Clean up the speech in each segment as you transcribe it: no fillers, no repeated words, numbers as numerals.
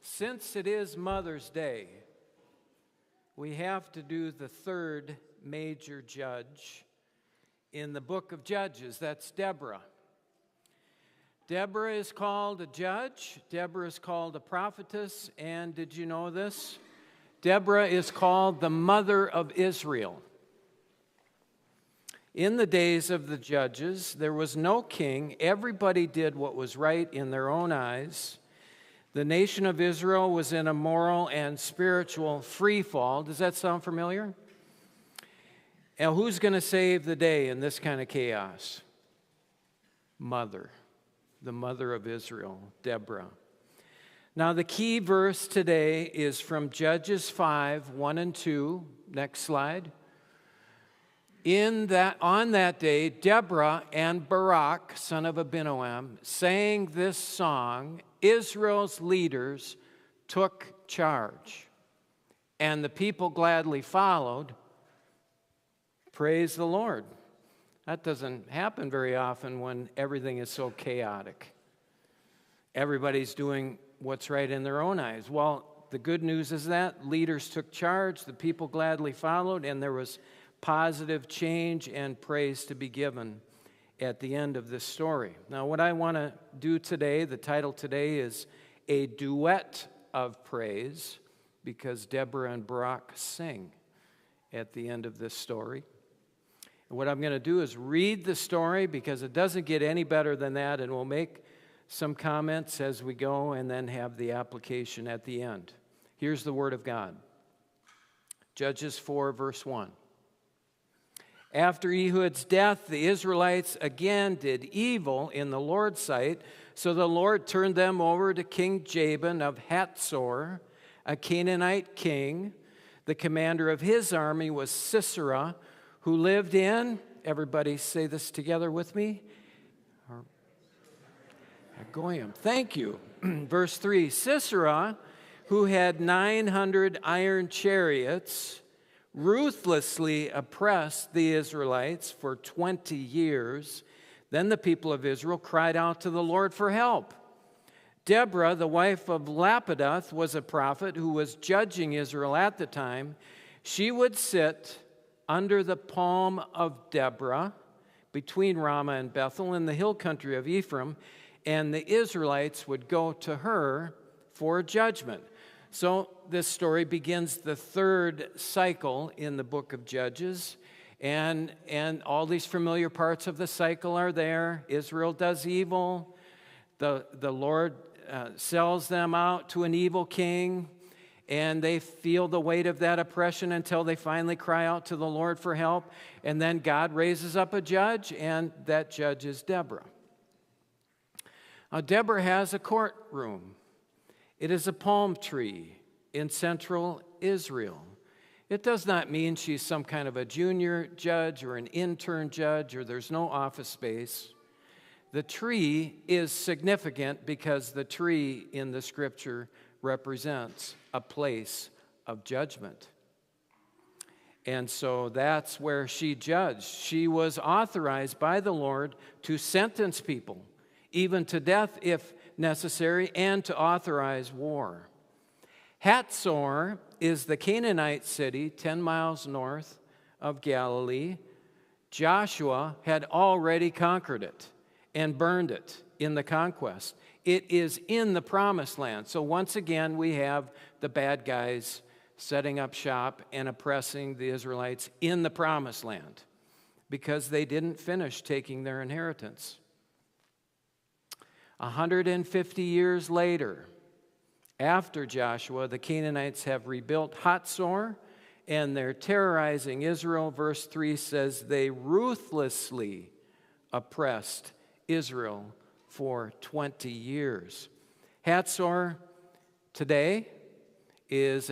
Since it is Mother's Day, we have to do the third major judge in the book of Judges. That's Deborah. Deborah is called a judge. Deborah is called a prophetess. And did you know this? Deborah is called the mother of Israel. In the days of the judges, there was no king. Everybody did what was right in their own eyes. The nation of Israel was in a moral and spiritual free fall. Does that sound familiar? Now, who's going to save the day in this kind of chaos? Mother, the mother of Israel, Deborah. Now, the key verse today is from Judges 5, 1 and 2. Next slide. On that day, Deborah and Barak, son of Abinoam, sang this song. Israel's leaders took charge, and the people gladly followed. Praise the Lord. That doesn't happen very often when everything is so chaotic. Everybody's doing what's right in their own eyes. Well, the good news is that leaders took charge, the people gladly followed, and there was positive change and praise to be given at the end of this story. Now, what I want to do today, the title today is A Duet of Praise, because Deborah and Barak sing at the end of this story. And what I'm going to do is read the story, because it doesn't get any better than that, and we'll make some comments as we go and then have the application at the end. Here's the Word of God. Judges 4, verse 1. After Ehud's death, the Israelites again did evil in the Lord's sight, so the Lord turned them over to King Jabin of Hatzor, a Canaanite king. The commander of his army was Sisera, who lived in, everybody say this together with me, Goyim. Thank you. Verse 3, Sisera, who had 900 iron chariots, ruthlessly oppressed the Israelites for 20 years. Then the people of Israel cried out to the Lord for help. Deborah, the wife of Lapidoth, was a prophet who was judging Israel at the time. She would sit under the palm of Deborah between Ramah and Bethel in the hill country of Ephraim, and the Israelites would go to her for judgment. So this story begins the third cycle in the book of Judges, and all these familiar parts of the cycle are there. Israel does evil. The Lord sells them out to an evil king, and they feel the weight of that oppression until they finally cry out to the Lord for help. And then God raises up a judge, and that judge is Deborah. Now, Deborah has a courtroom. It is a palm tree in central Israel. It does not mean she's some kind of a junior judge or an intern judge, or there's no office space. The tree is significant because the tree in the scripture represents a place of judgment. And so that's where she judged. She was authorized by the Lord to sentence people, even to death if necessary, and to authorize war. Hatzor is the Canaanite city 10 miles north of Galilee. Joshua had already conquered it and burned it in the conquest. It is in the promised land. So once again, we have the bad guys setting up shop and oppressing the Israelites in the promised land because they didn't finish taking their inheritance. 150 years later, after Joshua, the Canaanites have rebuilt Hatzor, and they're terrorizing Israel. Verse 3 says they ruthlessly oppressed Israel for 20 years. Hatzor today is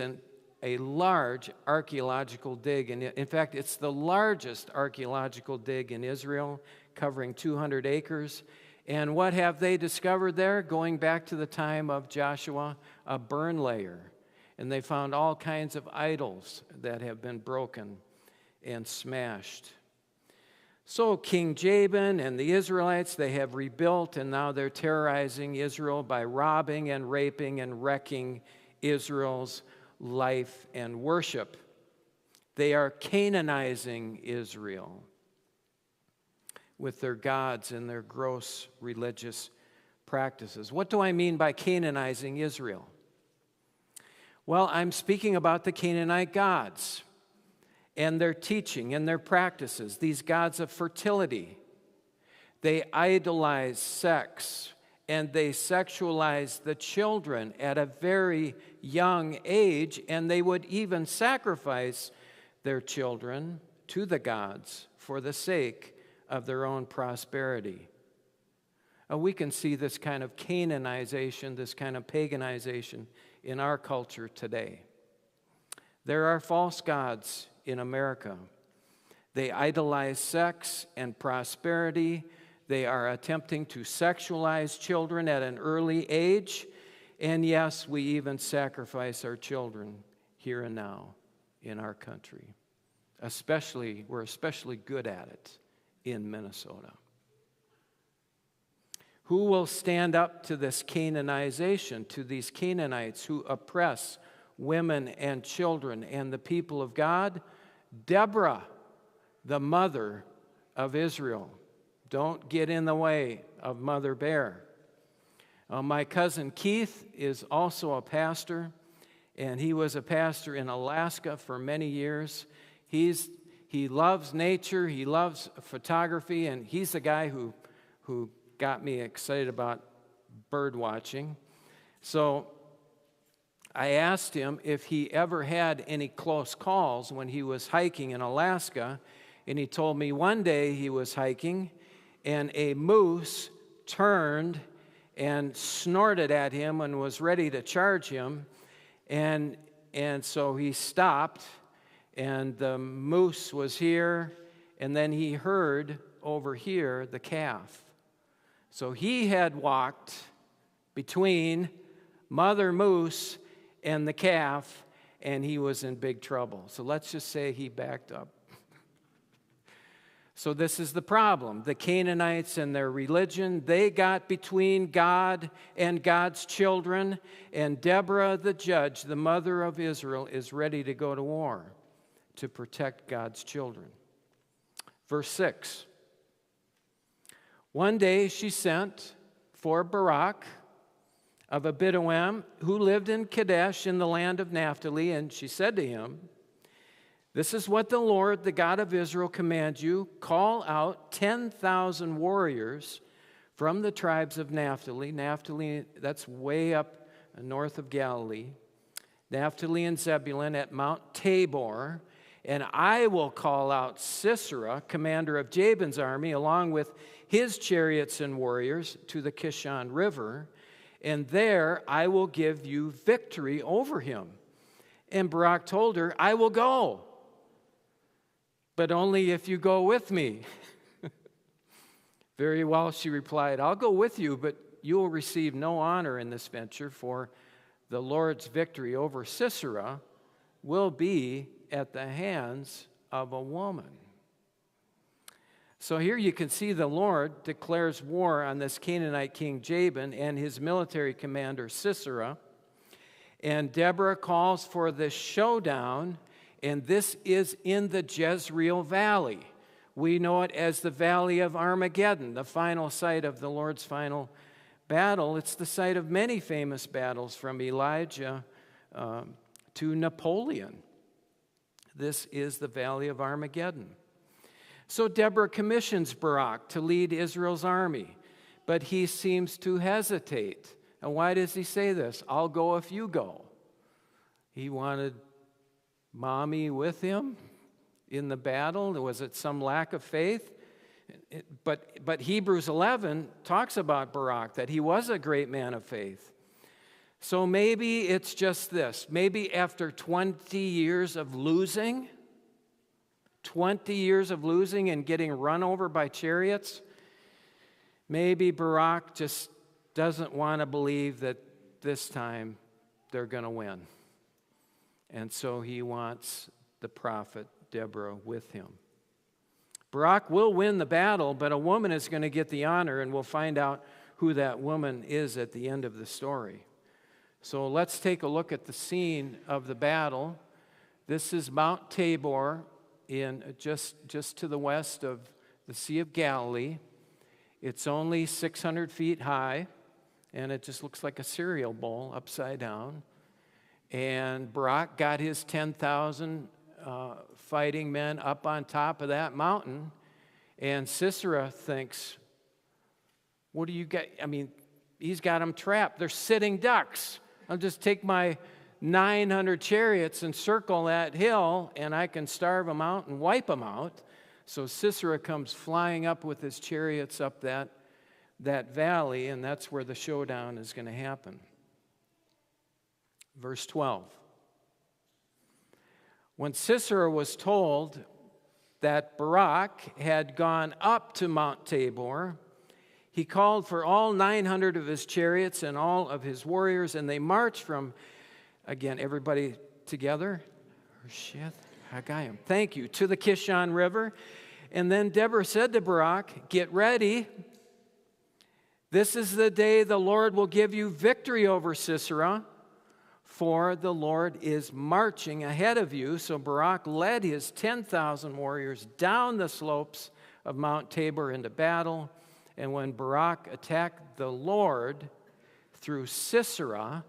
a large archaeological dig. And in fact, it's the largest archaeological dig in Israel, covering 200 acres. And what have they discovered there? Going back to the time of Joshua, a burn layer. And they found all kinds of idols that have been broken and smashed. So King Jabin and the Israelites, they have rebuilt, and now they're terrorizing Israel by robbing and raping and wrecking Israel's life and worship. They are Canaanizing Israel with their gods and their gross religious practices. What do I mean by Canaanizing Israel? Well, I'm speaking about the Canaanite gods and their teaching and their practices, these gods of fertility. They idolize sex and they sexualize the children at a very young age, and they would even sacrifice their children to the gods for the sake of their own prosperity. We can see this kind of Canaanization, this kind of paganization in our culture today. There are false gods in America. They idolize sex and prosperity. They are attempting to sexualize children at an early age. And yes, we even sacrifice our children here and now in our country. We're especially good at it in Minnesota. Who will stand up to this Canaanization, to these Canaanites who oppress women and children and the people of God? Deborah, the mother of Israel. Don't get in the way of Mother Bear. My cousin Keith is also a pastor, and he was a pastor in Alaska for many years. He loves nature, he loves photography, and he's the guy who got me excited about bird watching. So I asked him if he ever had any close calls when he was hiking in Alaska, and he told me one day he was hiking and a moose turned and snorted at him and was ready to charge him, and so he stopped, and the moose was here, and then he heard over here the calf. So he had walked between Mother Moose and the calf, and he was in big trouble. So let's just say he backed up. So this is the problem. The Canaanites and their religion, they got between God and God's children, and Deborah the judge, the mother of Israel, is ready to go to war to protect God's children. Verse 6. One day she sent for Barak of a Bedouin who lived in Kadesh in the land of Naphtali, and she said to him, "This is what the Lord, the God of Israel, commands you. Call out 10,000 warriors from the tribes of Naphtali." Naphtali, that's way up north of Galilee. Naphtali and Zebulun at Mount Tabor. "And I will call out Sisera, commander of Jabin's army, along with his chariots and warriors to the Kishon River, and there I will give you victory over him." And Barak told her, "I will go, but only if you go with me." "Very well," she replied, "I'll go with you, but you will receive no honor in this venture, for the Lord's victory over Sisera will be at the hands of a woman." So here you can see the Lord declares war on this Canaanite king Jabin and his military commander Sisera. And Deborah calls for this showdown, and this is in the Jezreel Valley. We know it as the Valley of Armageddon, the final site of the Lord's final battle. It's the site of many famous battles from Elijah to Napoleon. This is the Valley of Armageddon. So Deborah commissions Barak to lead Israel's army, but he seems to hesitate. And why does he say this? "I'll go if you go." He wanted mommy with him in the battle. Was it some lack of faith? But Hebrews 11 talks about Barak, that he was a great man of faith. So maybe it's just this. Maybe after 20 years of losing, 20 years of losing and getting run over by chariots, maybe Barak just doesn't want to believe that this time they're going to win. And so he wants the prophet Deborah with him. Barak will win the battle, but a woman is going to get the honor, and we'll find out who that woman is at the end of the story. So let's take a look at the scene of the battle. This is Mount Tabor, in just to the west of the Sea of Galilee. It's only 600 feet high, and it just looks like a cereal bowl upside down. And Barak got his 10,000 fighting men up on top of that mountain, and Sisera thinks, what do you got? I mean, he's got them trapped. They're sitting ducks. I'll just take my 900 chariots and circle that hill, and I can starve them out and wipe them out. So Sisera comes flying up with his chariots up that valley, and that's where the showdown is going to happen. Verse 12. When Sisera was told that Barak had gone up to Mount Tabor, he called for all 900 of his chariots and all of his warriors, and they marched from, again, everybody together, thank you, to the Kishon River. And then Deborah said to Barak, get ready. This is the day the Lord will give you victory over Sisera, for the Lord is marching ahead of you. So Barak led his 10,000 warriors down the slopes of Mount Tabor into battle. And when Barak attacked, the Lord threw Sisera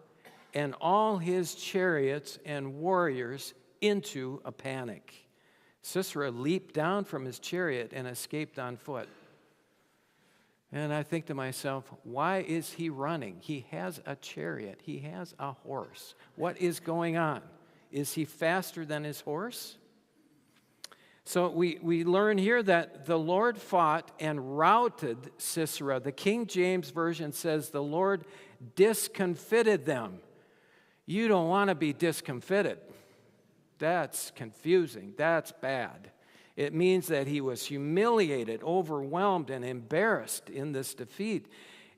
and all his chariots and warriors into a panic. Sisera leaped down from his chariot and escaped on foot. And I think to myself, why is he running? He has a chariot. He has a horse. What is going on? Is he faster than his horse? So we learn here that the Lord fought and routed Sisera. The King James Version says the Lord discomfited them. You don't want to be discomfited. That's confusing. That's bad. It means that he was humiliated, overwhelmed, and embarrassed in this defeat.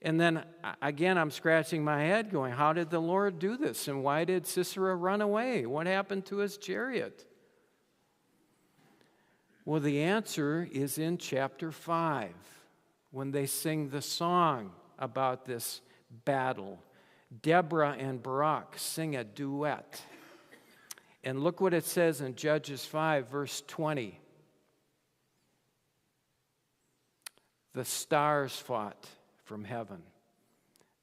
And then, again, I'm scratching my head going, how did the Lord do this? And why did Sisera run away? What happened to his chariot? Well, the answer is in chapter 5, when they sing the song about this battle. Deborah and Barak sing a duet. And look what it says in Judges 5, verse 20. The stars fought from heaven.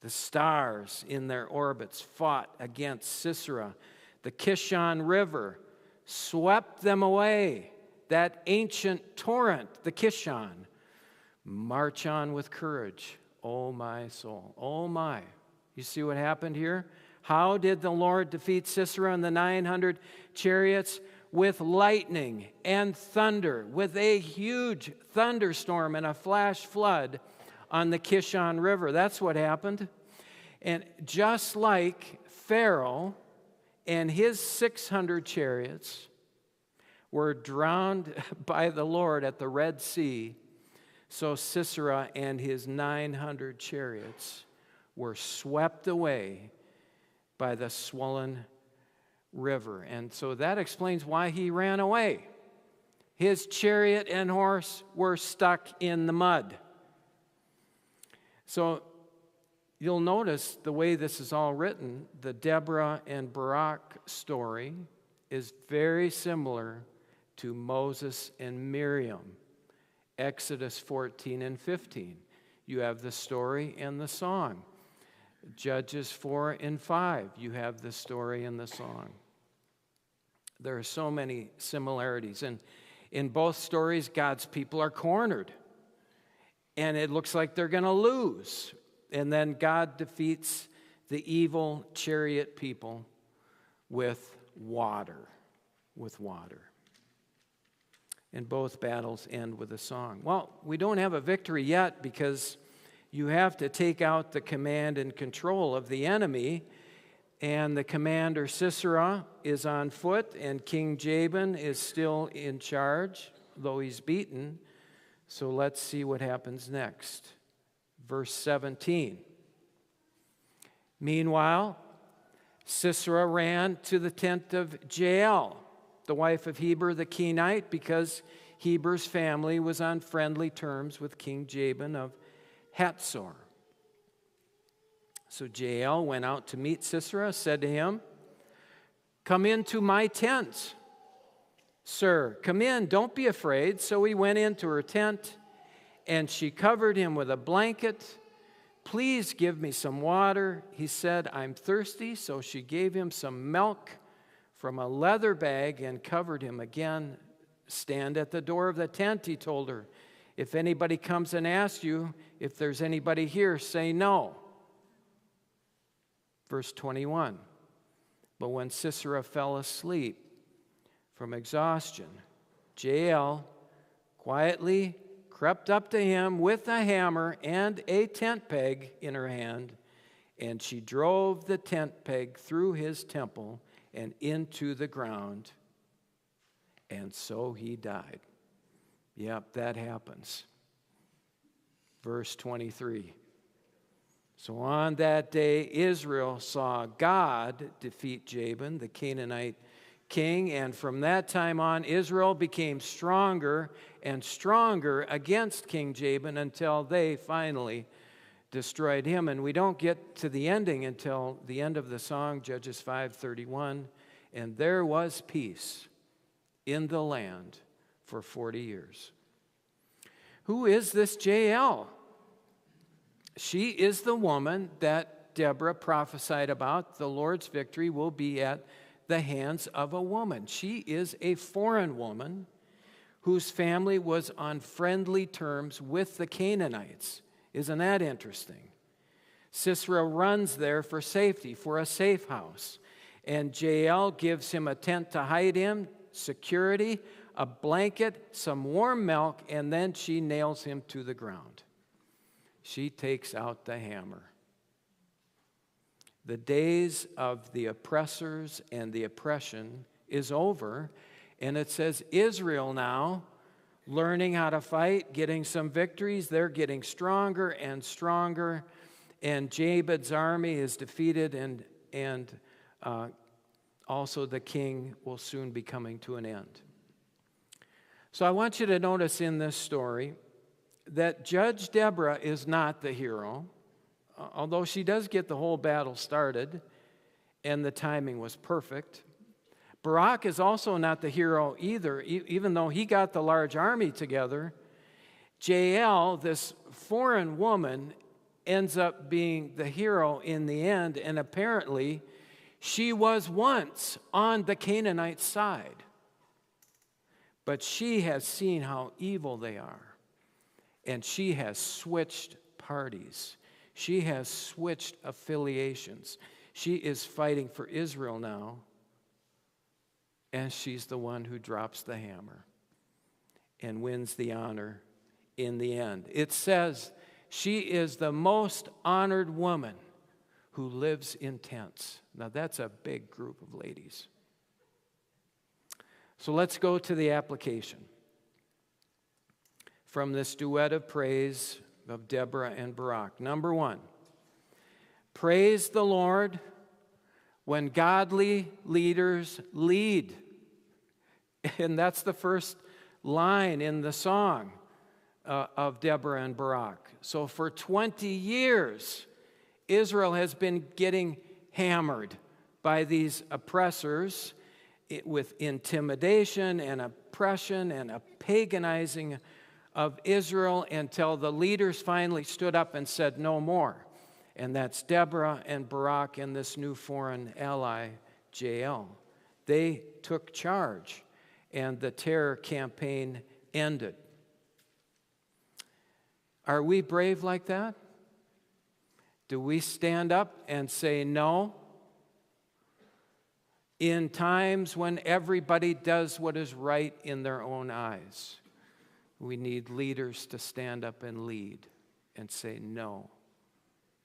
The stars in their orbits fought against Sisera. The Kishon River swept them away. That ancient torrent, the Kishon, march on with courage. Oh, my soul. Oh, my. You see what happened here? How did the Lord defeat Sisera and the 900 chariots? With lightning and thunder, with a huge thunderstorm and a flash flood on the Kishon River. That's what happened. And just like Pharaoh and his 600 chariots were drowned by the Lord at the Red Sea, so Sisera and his 900 chariots were swept away by the swollen river. And so that explains why he ran away. His chariot and horse were stuck in the mud. So you'll notice the way this is all written, the Deborah and Barak story is very similar to Moses and Miriam, Exodus 14 and 15. You have the story and the song. Judges 4 and 5, you have the story and the song. There are so many similarities. And in both stories, God's people are cornered. And it looks like they're going to lose. And then God defeats the evil chariot people with water. With water. And both battles end with a song. Well, we don't have a victory yet because you have to take out the command and control of the enemy. And the commander Sisera is on foot, and King Jabin is still in charge, though he's beaten. So let's see what happens next. Verse 17. Meanwhile, Sisera ran to the tent of Jael, the wife of Heber the Kenite, because Heber's family was on friendly terms with King Jabin of Hatzor. So Jael went out to meet Sisera, said to him, "Come into my tent, sir. Come in, don't be afraid." So he went into her tent, and she covered him with a blanket. "Please give me some water." He said, "I'm thirsty." So she gave him some milk from a leather bag and covered him again. "Stand at the door of the tent," he told her. "If anybody comes and asks you if there's anybody here, say no." Verse 21, but when Sisera fell asleep from exhaustion, Jael quietly crept up to him with a hammer and a tent peg in her hand, and she drove the tent peg through his temple and into the ground, and so he died. Yep, that happens. Verse 23. So on that day, Israel saw God defeat Jabin, the Canaanite king, and from that time on, Israel became stronger and stronger against King Jabin until they finally destroyed him. And we don't get to the ending until the end of the song, Judges 5:31. And there was peace in the land for 40 years. Who is this Jael? She is the woman that Deborah prophesied about. The Lord's victory will be at the hands of a woman. She is a foreign woman whose family was on friendly terms with the Canaanites. Isn't that interesting? Sisera runs there for safety, for a safe house. And Jael gives him a tent to hide in, security, a blanket, some warm milk, and then she nails him to the ground. She takes out the hammer. The days of the oppressors and the oppression is over, and it says Israel now, learning how to fight, getting some victories. They're getting stronger and stronger, and Jabin's army is defeated, and also the king will soon be coming to an end. So I want you to notice in this story that Judge Deborah is not the hero, although she does get the whole battle started, and the timing was perfect. Barak is also not the hero either, even though he got the large army together. Jael, this foreign woman, ends up being the hero in the end, and apparently she was once on the Canaanite side. But she has seen how evil they are. And she has switched parties. She has switched affiliations. She is fighting for Israel now. And she's the one who drops the hammer and wins the honor in the end. It says she is the most honored woman who lives in tents. Now that's a big group of ladies. So let's go to the application from this duet of praise of Deborah and Barak. Number one, praise the Lord when godly leaders lead. And that's the first line in the song of Deborah and Barak. So for 20 years, Israel has been getting hammered by these oppressors with intimidation and oppression and a paganizing of Israel until the leaders finally stood up and said no more. And that's Deborah and Barak and this new foreign ally, Jael. They took charge, and the terror campaign ended. Are we brave like that? Do we stand up and say no? In times when everybody does what is right in their own eyes, we need leaders to stand up and lead and say no,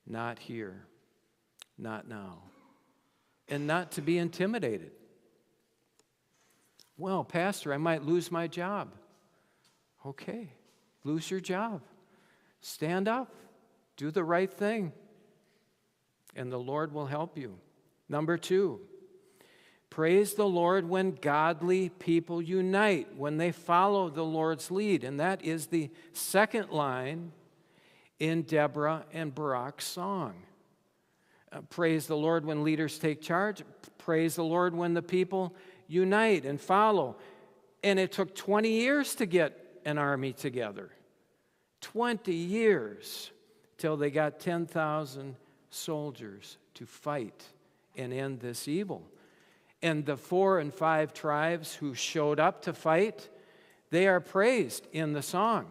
not here, not now, and not to be intimidated. Well, Pastor, I might lose my job. Okay, lose your job. Stand up, do the right thing, and the Lord will help you. Number two, Praise the Lord when godly people unite, when they follow the Lord's lead. And that is the second line in Deborah and Barak's song. Praise the Lord when leaders take charge. Praise the Lord when the people unite and follow. And it took 20 years to get an army together. 20 years till they got 10,000 soldiers to fight and end this evil. And the 4 and 5 tribes who showed up to fight, they are praised in the song.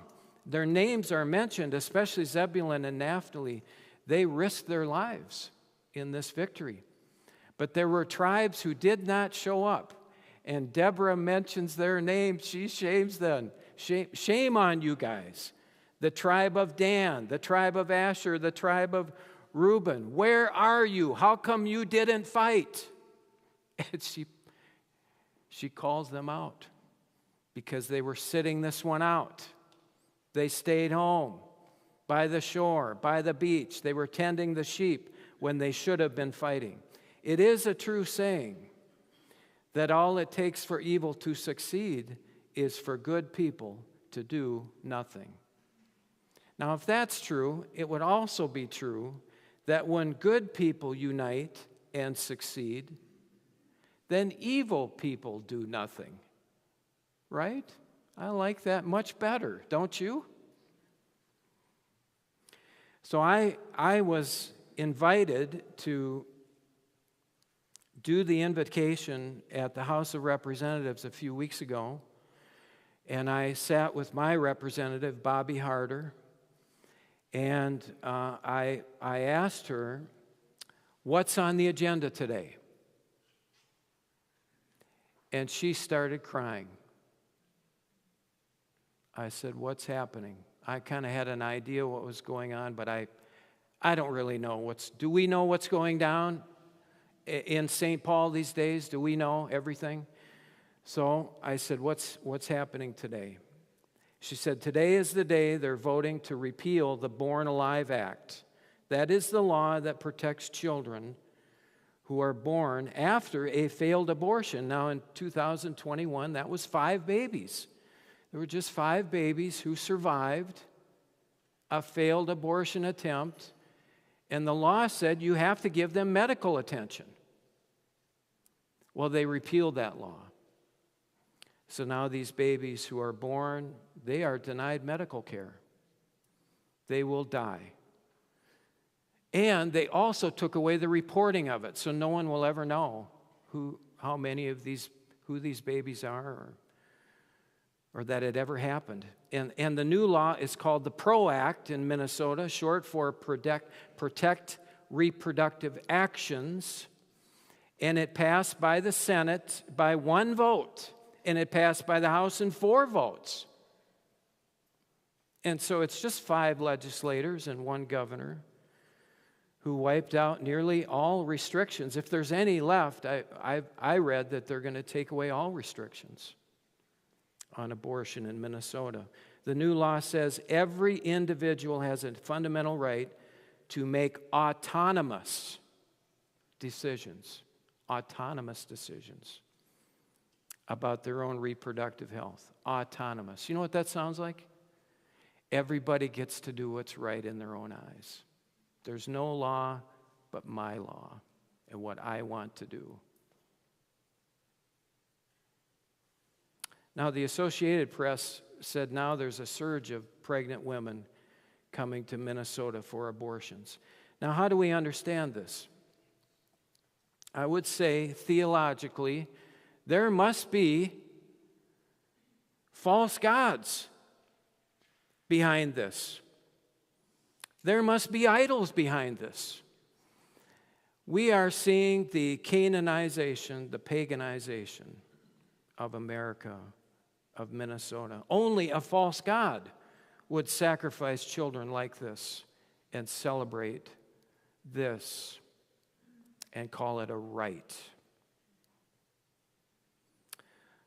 Their names are mentioned, especially Zebulun and Naphtali. They risked their lives in this victory. But there were tribes who did not show up. And Deborah mentions their names. She shames them. Shame on you guys. The tribe of Dan, the tribe of Asher, the tribe of Reuben. Where are you? How come you didn't fight? And she calls them out because they were sitting this one out. They stayed home by the shore, by the beach. They were tending the sheep when they should have been fighting. It is a true saying that all it takes for evil to succeed is for good people to do nothing. Now, if that's true, it would also be true that when good people unite and succeed, then evil people do nothing. Right? I like that much better, don't you? So I was invited to do the invocation at the House of Representatives a few weeks ago, and I sat with my representative, Bobby Harder, and I asked her, "What's on the agenda today?" And she started crying. I said, "What's happening?" I kind of had an idea what was going on, but I don't really know. Do we know what's going down in St. Paul these days? Do we know everything? So I said, what's happening today? She said, today is the day they're voting to repeal the Born Alive Act. That is the law that protects children who are born after a failed abortion. Now, in 2021, that was 5 babies. There were just 5 babies who survived a failed abortion attempt, and the law said you have to give them medical attention. Well, they repealed that law. So now these babies who are born, they are denied medical care. They will die. And they also took away the reporting of it, so no one will ever know who these babies are or that it ever happened. And the new law is called the PRO Act in Minnesota, short for Protect Reproductive Actions. And it passed by the Senate by 1 vote. And it passed by the House in 4 votes. And so it's just 5 legislators and 1 governor who wiped out nearly all restrictions. If there's any left, I read that they're going to take away all restrictions on abortion in Minnesota. The new law says every individual has a fundamental right to make autonomous decisions about their own reproductive health. Autonomous. You know what that sounds like? Everybody gets to do what's right in their own eyes. There's no law but my law and what I want to do. Now, the Associated Press said now there's a surge of pregnant women coming to Minnesota for abortions. Now, how do we understand this? I would say, theologically, there must be false gods behind this. There must be idols behind this. We are seeing the Canaanization, the paganization of America, of Minnesota. Only a false god would sacrifice children like this and celebrate this and call it a rite.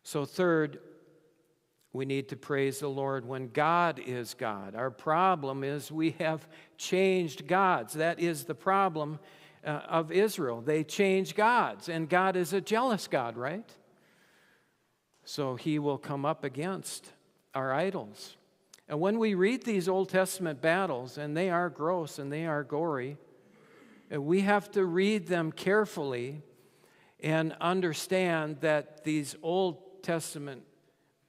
So third, we need to praise the Lord when God is God. Our problem is we have changed gods. That is the problem. of Israel. They change gods, and God is a jealous God, right? So he will come up against our idols. And when we read these Old Testament battles, and they are gross and they are gory, we have to read them carefully and understand that these Old Testament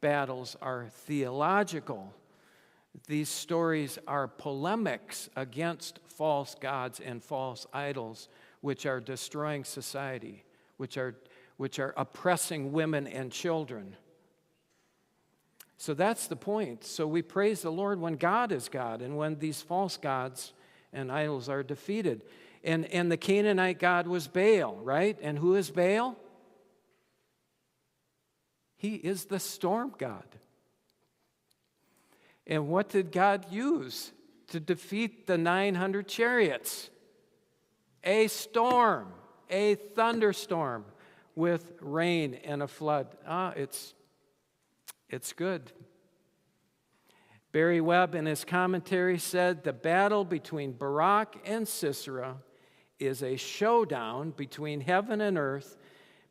battles are theological. These stories are polemics against false gods and false idols, which are destroying society, which are oppressing women and children. So that's the point. So we praise the Lord when God is God and when these false gods and idols are defeated. And the Canaanite god was Baal, right? And who is Baal? He is the storm god. And what did God use to defeat the 900 chariots? A storm, a thunderstorm with rain and a flood. It's good. Barry Webb in his commentary said, the battle between Barak and Sisera is a showdown between heaven and earth,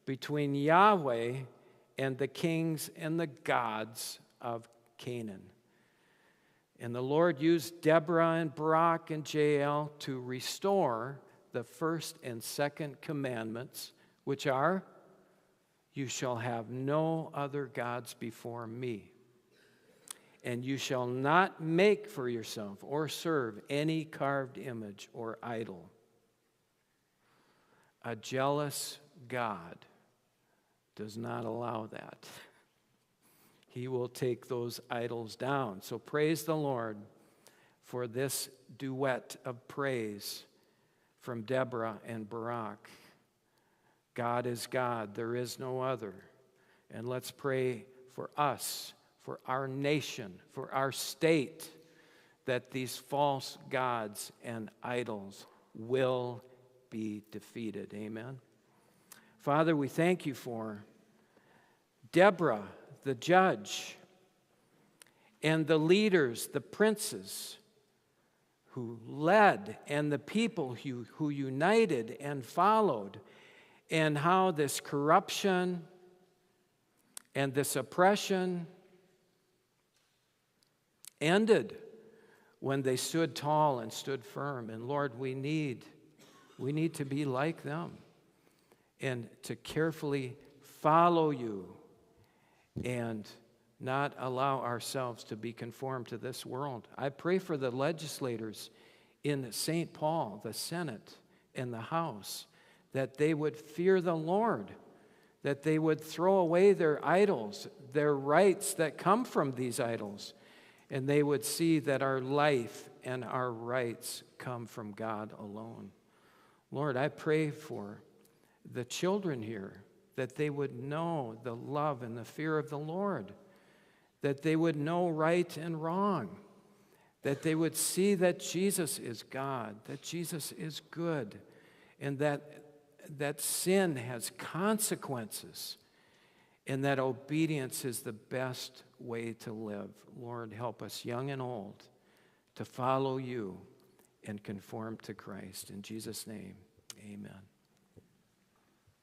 between Yahweh and the kings and the gods of Canaan. And the Lord used Deborah and Barak and Jael to restore the first and second commandments, which are, you shall have no other gods before me. And you shall not make for yourself or serve any carved image or idol. A jealous God does not allow that. He will take those idols down. So praise the Lord for this duet of praise from Deborah and Barak. God is God, there is no other. And let's pray for us, for our nation, for our state, that these false gods and idols will be defeated. Amen. Father, we thank you for Deborah, the judge, and the leaders, the princes who led, and the people who united and followed, and how this corruption and this oppression ended when they stood tall and stood firm. And Lord, we need to be like them and to carefully follow you and not allow ourselves to be conformed to this world. I pray for the legislators in St. Paul, the Senate, and the House, that they would fear the Lord, that they would throw away their idols, their rights that come from these idols, and they would see that our life and our rights come from God alone. Lord, I pray for the children here, that they would know the love and the fear of the Lord, that they would know right and wrong, that they would see that Jesus is God, that Jesus is good, and that sin has consequences, and that obedience is the best way to live. Lord, help us, young and old, to follow you and conform to Christ. In Jesus' name, amen.